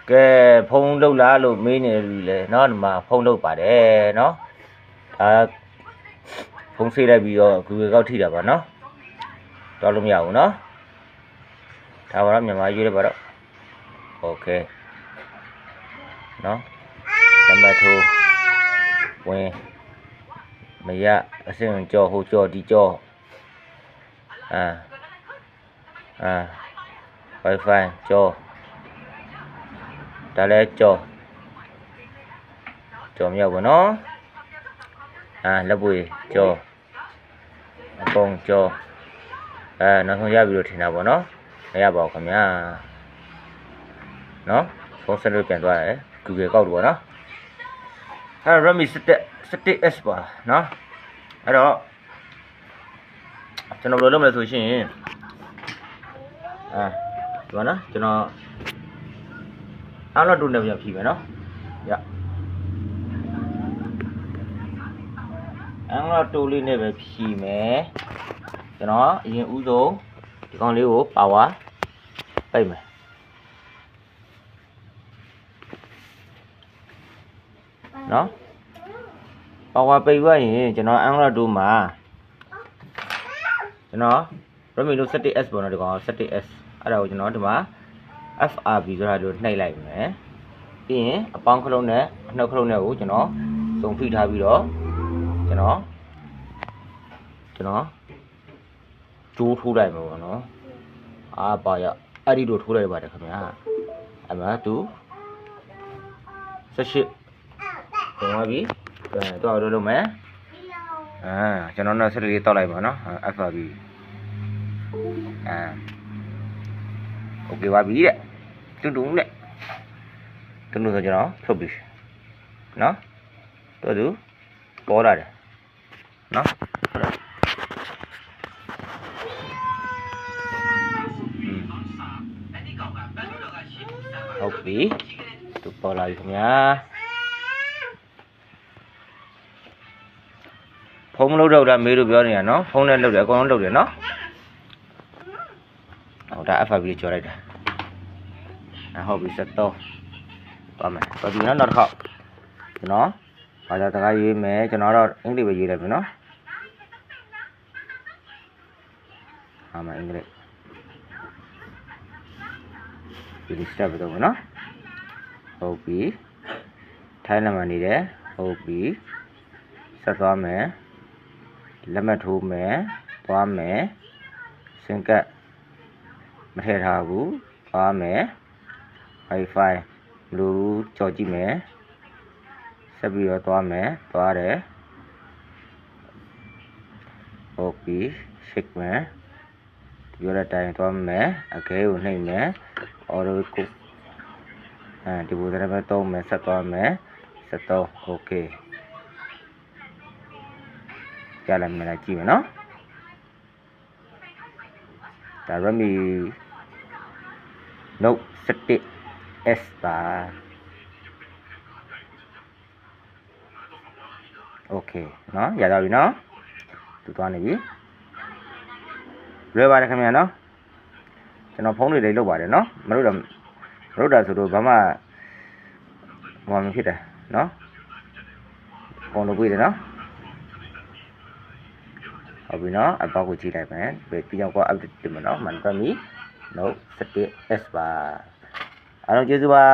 ကဲဖုန်းလောက်လားလို့မေးနေလူလေနော်ဒီမှာဖုန်းလောက်ပါတယ်နော်ဒါဖုန်းဆေးလိုက်ပြီးတော့ Google ကောက်ထိတာပါနော်တော်လို့မရဘူးနော်ဒါပါတော့မြန်မာရွေးလိုက်ပါတော့ Okay နော်လက်မှတ်ထိုးဝင်မရအစင်ကြောဟိုကြောဒီကြောWi-Fi ကြောဒါလည်းကြောမြောက်ပါနော်လက်ပွေကြောအကုန်ကြောနောက်ဆုံးရပြီလို့ထင်တာပေါ့နော်မရပါဘူးခင်ဗျာနော်ဖုန်းဆက်လို့ပြန်သွားတယ် Google ကောက်လို့ပေါ့နော်Redmi 7S ပါနော်အဲ့တော့ကျွန်တော်ဘယ်လိုလုပ်မလဲဆိုရှင်ဒီမှာနော်ကျွန်တော်အားလုံးတူနေပြန်ဖြီးမယ်နော်ရအားလုံးတူလေးနဲ့ပဲဖြီးမယ်ကျွန်တော်အရင်ဦးဆုံးဒီကောင်လေးကိုပါဝါပိတ်မယ်နော်ပါဝါပိတ်သွားရင်ကျွန်တော်အင်္ဂလိပ်တို့မှာကျွန်တော် Redmi Note 7S ပေါ့နော်ဒီကောင် 7S အဲ့ဒါကိုကျွန်တော်ဒီမှာ FRB ဆိုတာတို့နှိပ်လိုက်မယ်ပြီးရင်အပေါင်းခလုံးနဲ့အနှုတ်ခလုံးနဲ့ကိုကျွန်တော်စုံဖိထားပြီးတော့ကျွန်တော်ကျိုးထိုးလိုက်မှာပေါ့နော်ပါရအဲ့ဒီတို့ထိုးလိုက်ပါတယ်ခင်ဗျာအဲ့မှာသူ18ပုံပါပြီတော့လုပ်မယ်ကျွန်တော်ဆက်လေးတောက်လိုက်ပါနော် FRB OK ပါပြီတဲ့တူနဲ့ဆိုကျွန်တော်ဖြုတ်ပြီနော်တော်သူပေါ်လာတယ်နော်ဟုတ်ပြီသူပေါ်လာပြီခင်ဗျာဖုန်းမလုပ်တော့တာမေးလို့ပြောနေတာနော်ဖုန်းနဲ့လုပ်တယ်အကုန်လုံးလုပ်တယ်နော်ဟောဒါ FRB ကြော်လိုက်တာဟုတ်ပြီဆက်တော့ပါမယ်တော်ပြီနော်နောက်တစ်ခေါက်ကျွန်တော်ဘာသာစကားရေးမယ်ကျွန်တော်တော့အင်္ဂလိပ်ပဲရေးလိုက်ပြီနော်အင်္ဂလိပ်ဒီစတက်ပဲတော့နော်ဟုတ်ပြီထိုင်းနာမည်နေတယ်ဟုတ်ပြီဆက်သွားမယ်လက်မှတ်ထိုးမယ်သွားမယ်စင်ကတ်မထည့်ထားဘူးသွားမယ် Wi-Fi လူကြော်ကြည့်မယ်ဆက်ပြီးတော့သွားမယ်သွားတယ်ဟုတ်ပြီရှစ်မယ်ပြောတဲ့အတိုင်းသွားမယ်အခဲကိုနှိပ်မယ်အော်ရိုကိုဒီဘူတယ်ပဲသုံးမယ်ဆက်သွားမယ်ဆက်တော့ Okay ကြလိုက်မယ်ကြည့်မယ်နော်ဒါ Redmi Note 7S ပါ Okay နော်ရတော့ပြီနော်သူသွားနေပြီလွယ်ပါတယ်ခင်ဗျာနော်ကျွန်တော်ဖုန်းတွေလေးလုပ်ပါတယ်နော်မလုပ်တာဆိုတော့ဘာမှမဖြစ်တယ်နော်ဖုန်းလုပ်ပြီးတယ်နော်ဟုတ်ပြီနော်အပေါက်ကိုကြည့်လိုက်မယ်ပြီးတော့ update တင်မယ်နော် Redmi Note 7S ပါအားလုံးကျေးဇူးပါ